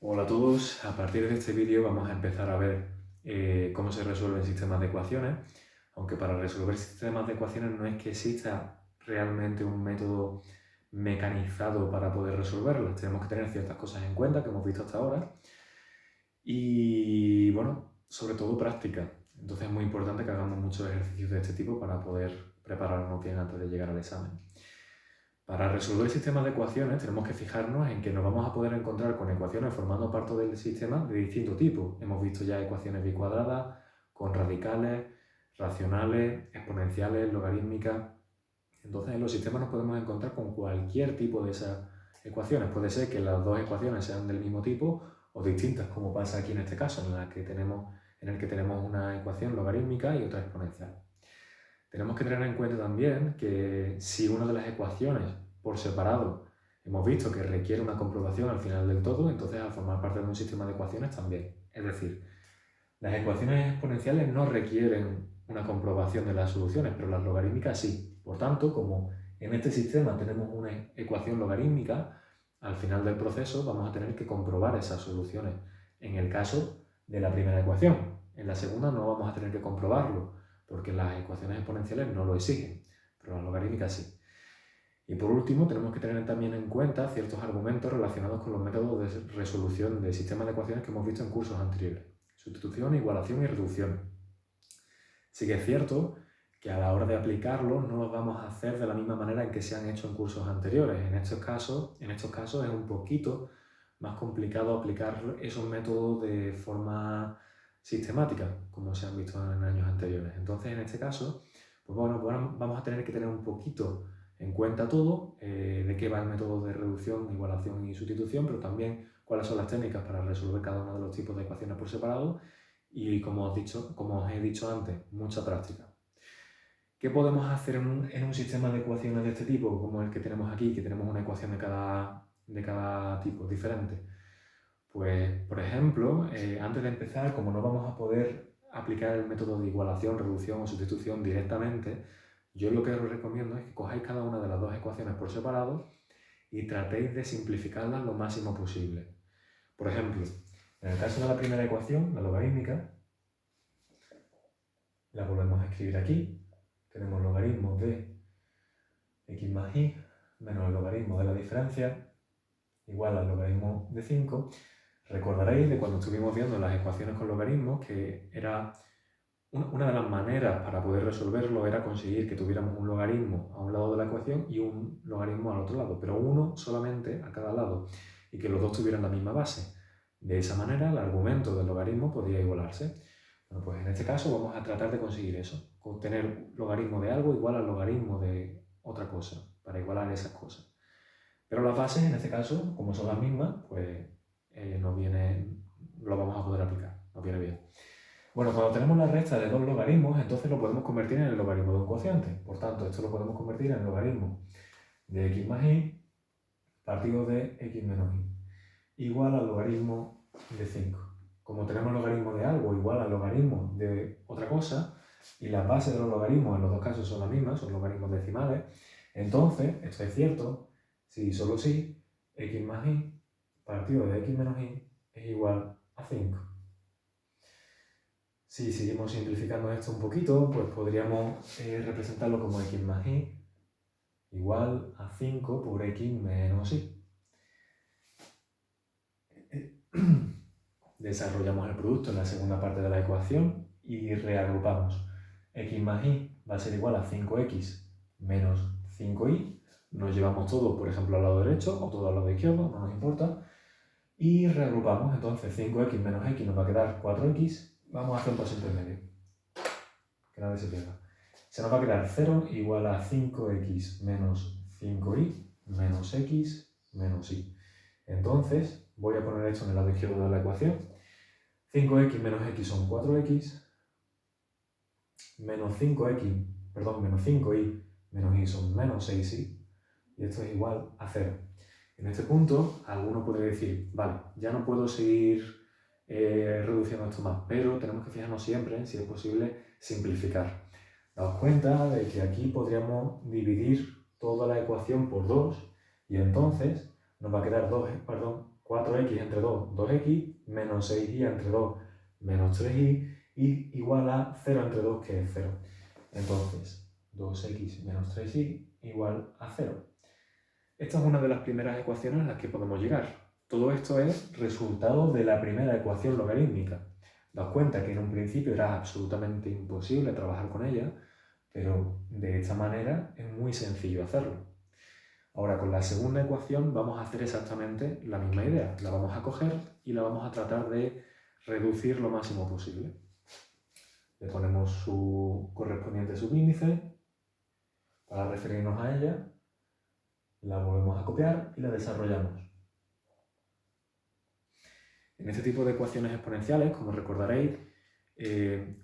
Hola a todos, a partir de este vídeo vamos a empezar a ver cómo se resuelven sistemas de ecuaciones, aunque para resolver sistemas de ecuaciones no es que exista realmente un método mecanizado para poder resolverlas. Tenemos que tener ciertas cosas en cuenta que hemos visto hasta ahora y, bueno, sobre todo práctica. Entonces es muy importante que hagamos muchos ejercicios de este tipo para poder prepararnos bien antes de llegar al examen. Para resolver sistemas de ecuaciones tenemos que fijarnos en que nos vamos a poder encontrar con ecuaciones formando parte del sistema de distinto tipo. Hemos visto ya ecuaciones bicuadradas, con radicales, racionales, exponenciales, logarítmicas. Entonces en los sistemas nos podemos encontrar con cualquier tipo de esas ecuaciones. Puede ser que las dos ecuaciones sean del mismo tipo o distintas, como pasa aquí en este caso, en el que tenemos una ecuación logarítmica y otra exponencial. Tenemos que tener en cuenta también que si una de las ecuaciones por separado hemos visto que requiere una comprobación al final del todo, entonces al formar parte de un sistema de ecuaciones también. Es decir, las ecuaciones exponenciales no requieren una comprobación de las soluciones, pero las logarítmicas sí. Por tanto, como en este sistema tenemos una ecuación logarítmica, al final del proceso vamos a tener que comprobar esas soluciones. En el caso de la primera ecuación, en la segunda no vamos a tener que comprobarlo, porque las ecuaciones exponenciales no lo exigen, pero las logarítmicas sí. Y por último, tenemos que tener también en cuenta ciertos argumentos relacionados con los métodos de resolución de sistemas de ecuaciones que hemos visto en cursos anteriores. Sustitución, igualación y reducción. Sí que es cierto que a la hora de aplicarlos no los vamos a hacer de la misma manera en que se han hecho en cursos anteriores. En estos casos es un poquito más complicado aplicar esos métodos de forma sistemática, como se han visto en años anteriores. Entonces, en este caso, pues bueno, vamos a tener que tener un poquito en cuenta todo, de qué va el método de reducción, igualación y sustitución, pero también cuáles son las técnicas para resolver cada uno de los tipos de ecuaciones por separado y, como os he dicho antes, mucha práctica. ¿Qué podemos hacer en un sistema de ecuaciones de este tipo, como el que tenemos aquí, que tenemos una ecuación de cada tipo diferente? Pues, por ejemplo, antes de empezar, como no vamos a poder aplicar el método de igualación, reducción o sustitución directamente, yo lo que os recomiendo es que cojáis cada una de las dos ecuaciones por separado y tratéis de simplificarlas lo máximo posible. Por ejemplo, en el caso de la primera ecuación, la logarítmica, la volvemos a escribir aquí. Tenemos logaritmo de x más y menos el logaritmo de la diferencia igual al logaritmo de 5. Recordaréis de cuando estuvimos viendo las ecuaciones con logaritmos que era una de las maneras para poder resolverlo era conseguir que tuviéramos un logaritmo a un lado de la ecuación y un logaritmo al otro lado, pero uno solamente a cada lado y que los dos tuvieran la misma base. De esa manera el argumento del logaritmo podía igualarse. Bueno, pues en este caso vamos a tratar de conseguir eso, obtener logaritmo de algo igual al logaritmo de otra cosa, para igualar esas cosas. Pero las bases, en este caso, como son las mismas, pues lo vamos a poder aplicar, nos viene bien. Bueno, cuando tenemos la resta de dos logaritmos, entonces lo podemos convertir en el logaritmo de un cociente. Por tanto, esto lo podemos convertir en el logaritmo de x más y partido de x menos y, igual al logaritmo de 5. Como tenemos logaritmo de algo igual al logaritmo de otra cosa, y las bases de los logaritmos en los dos casos son las mismas, son logaritmos decimales, entonces, esto es cierto, si y solo si, x más y partido de x menos y es igual a 5. Si seguimos simplificando esto un poquito, pues podríamos representarlo como x más y igual a 5 por x menos y. Desarrollamos el producto en la segunda parte de la ecuación y reagrupamos. X más y va a ser igual a 5x menos 5y. Nos llevamos todo, por ejemplo, al lado derecho o todo al lado izquierdo, no nos importa. Y reagrupamos, entonces 5x menos x nos va a quedar 4x. Vamos a hacer un paso intermedio, que nadie se pierda. Se nos va a quedar 0 igual a 5x menos 5y menos x menos y. Entonces, voy a poner esto en el lado izquierdo de la ecuación. 5x menos x son 4x, menos 5y menos y son menos 6y, y esto es igual a 0. En este punto, alguno puede decir, vale, ya no puedo seguir reduciendo esto más, pero tenemos que fijarnos siempre en si es posible simplificar. Daos cuenta de que aquí podríamos dividir toda la ecuación por 2 y entonces nos va a quedar 4x entre 2, 2x, menos 6y entre 2, menos 3y, y igual a 0 entre 2, que es 0. Entonces, 2x menos 3y igual a 0. Esta es una de las primeras ecuaciones a las que podemos llegar. Todo esto es resultado de la primera ecuación logarítmica. Daos cuenta que en un principio era absolutamente imposible trabajar con ella, pero de esta manera es muy sencillo hacerlo. Ahora, con la segunda ecuación vamos a hacer exactamente la misma idea. La vamos a coger y la vamos a tratar de reducir lo máximo posible. Le ponemos su correspondiente subíndice para referirnos a ella, la volvemos a copiar y la desarrollamos. En este tipo de ecuaciones exponenciales, como recordaréis,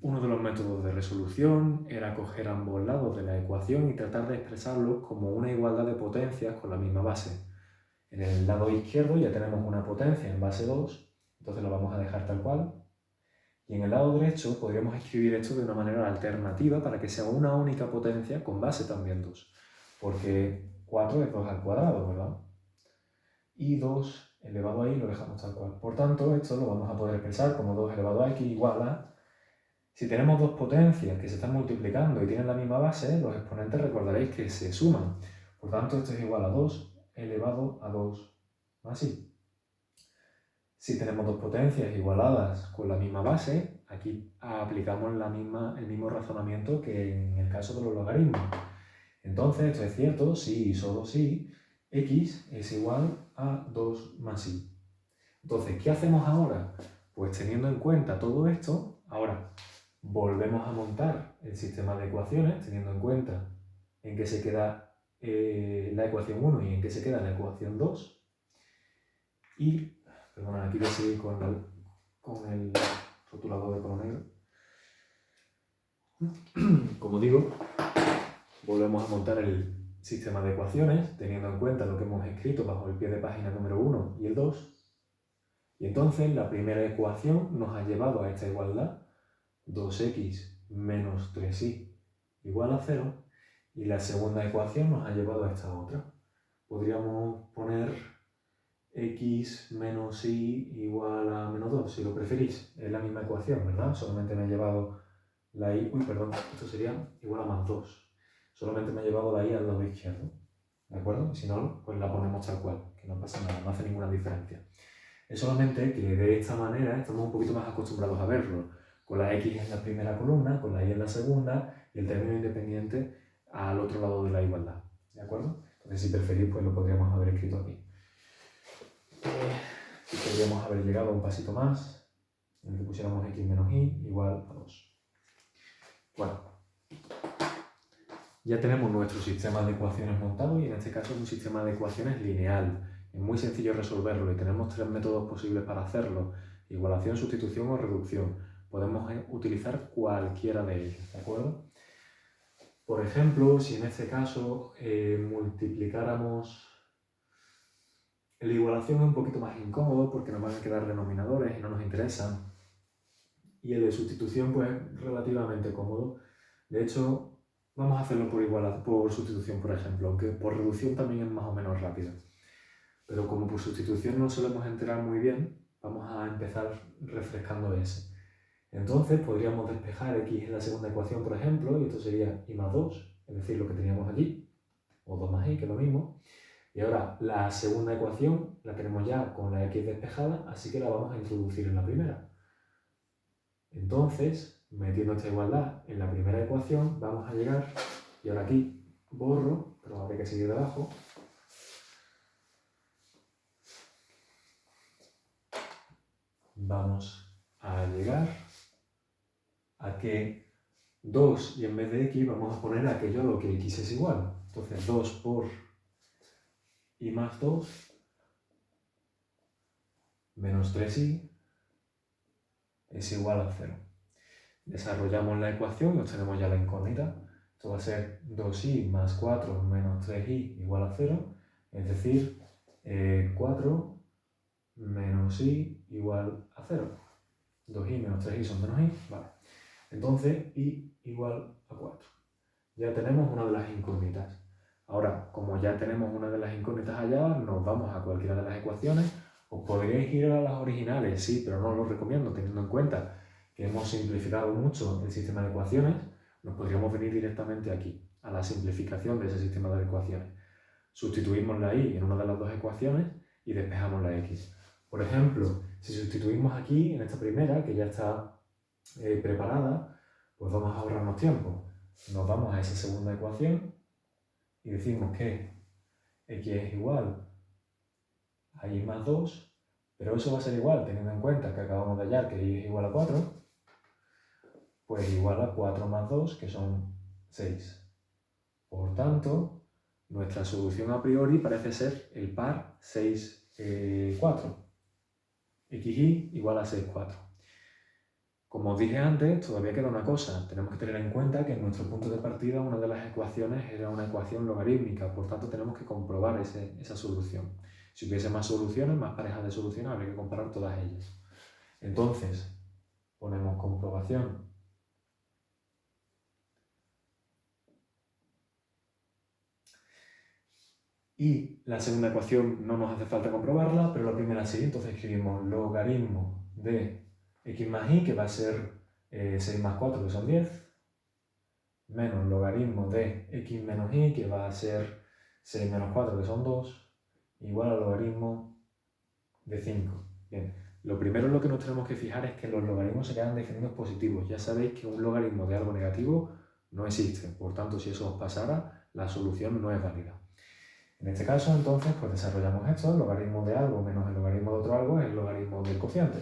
uno de los métodos de resolución era coger ambos lados de la ecuación y tratar de expresarlos como una igualdad de potencias con la misma base. En el lado izquierdo ya tenemos una potencia en base 2, entonces la vamos a dejar tal cual. Y en el lado derecho podríamos escribir esto de una manera alternativa para que sea una única potencia con base también 2, porque 4 es 2 al cuadrado, ¿verdad? Y 2 elevado a y lo dejamos tal cual. Por tanto, esto lo vamos a poder expresar como 2 elevado a x igual a... Si tenemos dos potencias que se están multiplicando y tienen la misma base, los exponentes recordaréis que se suman. Por tanto, esto es igual a 2 elevado a 2 más y. Si tenemos dos potencias igualadas con la misma base, aquí aplicamos el mismo razonamiento que en el caso de los logaritmos. Entonces, esto es cierto si y solo si x es igual a 2 más y. Entonces, ¿qué hacemos ahora? Pues teniendo en cuenta todo esto, ahora volvemos a montar el sistema de ecuaciones, teniendo en cuenta en qué se queda la ecuación 1 y en qué se queda la ecuación 2. Y, perdona, aquí voy a seguir con el rotulador de color negro. Como digo, volvemos a montar el sistema de ecuaciones, teniendo en cuenta lo que hemos escrito bajo el pie de página número 1 y el 2. Y entonces la primera ecuación nos ha llevado a esta igualdad, 2x menos 3y igual a 0, y la segunda ecuación nos ha llevado a esta otra. Podríamos poner x menos y igual a menos 2, si lo preferís. Es la misma ecuación, ¿verdad? Solamente me ha llevado la y, esto sería igual a más 2. Solamente me ha llevado la y al lado izquierdo, ¿de acuerdo? Y si no, pues la ponemos tal cual, que no pasa nada, no hace ninguna diferencia. Es solamente que de esta manera estamos un poquito más acostumbrados a verlo, con la x en la primera columna, con la y en la segunda, y el término independiente al otro lado de la igualdad, ¿de acuerdo? Entonces, si preferís, pues lo podríamos haber escrito aquí. Y podríamos haber llegado a un pasito más, en el que pusiéramos x menos y igual a 2. Bueno, ya tenemos nuestro sistema de ecuaciones montado y en este caso es un sistema de ecuaciones lineal. Es muy sencillo resolverlo y tenemos tres métodos posibles para hacerlo: igualación, sustitución o reducción. Podemos utilizar cualquiera de ellos, ¿de acuerdo? Por ejemplo, si en este caso multiplicáramos... La igualación es un poquito más incómodo porque nos van a quedar denominadores y no nos interesan. Y el de sustitución, pues, relativamente cómodo. De hecho, vamos a hacerlo por sustitución, por ejemplo, aunque por reducción también es más o menos rápido. Pero como por sustitución no solemos enterar muy bien, vamos a empezar refrescando ese. Entonces podríamos despejar x en la segunda ecuación, por ejemplo, y esto sería y más 2, es decir, lo que teníamos aquí, o 2 más y, que es lo mismo. Y ahora la segunda ecuación la tenemos ya con la x despejada, así que la vamos a introducir en la primera. Entonces, metiendo esta igualdad en la primera ecuación, vamos a llegar, y ahora aquí borro, pero habrá que seguir de abajo. Vamos a llegar a que 2 y en vez de x vamos a poner aquello a lo que x es igual. Entonces 2 por y más 2 menos 3y es igual a 0. Desarrollamos la ecuación y obtenemos ya la incógnita. Esto va a ser 2y más 4 menos 3y igual a 0, es decir, 4 menos y igual a 0. 2y menos 3y son menos y, vale. Entonces, y igual a 4. Ya tenemos una de las incógnitas. Ahora, como ya tenemos una de las incógnitas allá, nos vamos a cualquiera de las ecuaciones Os podríais ir a las originales, sí, pero no lo recomiendo, teniendo en cuenta que hemos simplificado mucho el sistema de ecuaciones. Nos podríamos venir directamente aquí, a la simplificación de ese sistema de ecuaciones. Sustituimos la y en una de las dos ecuaciones y despejamos la x. Por ejemplo, si sustituimos aquí, en esta primera, que ya está preparada, pues vamos a ahorrarnos tiempo. Nos vamos a esa segunda ecuación y decimos que x es igual a y más 2, pero eso va a ser igual, teniendo en cuenta que acabamos de hallar que y es igual a 4, pues igual a 4 más 2, que son 6. Por tanto, nuestra solución a priori parece ser el par 6, 4. xy igual a 6, 4. Como os dije antes, todavía queda una cosa. Tenemos que tener en cuenta que en nuestro punto de partida una de las ecuaciones era una ecuación logarítmica, por tanto tenemos que comprobar esa solución. Si hubiese más soluciones, más parejas de soluciones, habría que comparar todas ellas. Entonces, ponemos comprobación. Y la segunda ecuación no nos hace falta comprobarla, pero la primera sí. Entonces escribimos logaritmo de x más y, que va a ser 6 más 4, que son 10, menos logaritmo de x menos y, que va a ser 6 menos 4, que son 2, igual al logaritmo de 5. Bien, lo primero en lo que nos tenemos que fijar es que los logaritmos se quedan definidos positivos. Ya sabéis que un logaritmo de algo negativo no existe, por tanto, si eso os pasara, la solución no es válida. En este caso, entonces, pues desarrollamos esto. El logaritmo de algo menos el logaritmo de otro algo es el logaritmo del cociente.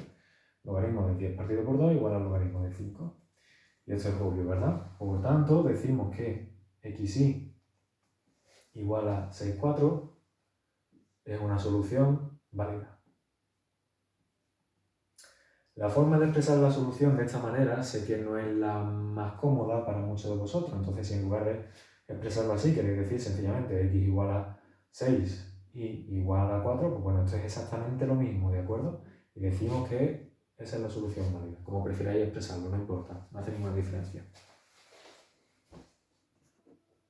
Logaritmo de 10 partido por 2 igual al logaritmo de 5. Y esto es obvio, ¿verdad? Por tanto, decimos que xy igual a 6, 4 es una solución válida. La forma de expresar la solución de esta manera sé que no es la más cómoda para muchos de vosotros. Entonces, si en lugar de expresarlo así, queréis decir sencillamente x igual a 6 y igual a 4, pues bueno, esto es exactamente lo mismo, ¿de acuerdo? Y decimos que esa es la solución válida. Como prefiráis expresarlo, no importa, no hace ninguna diferencia.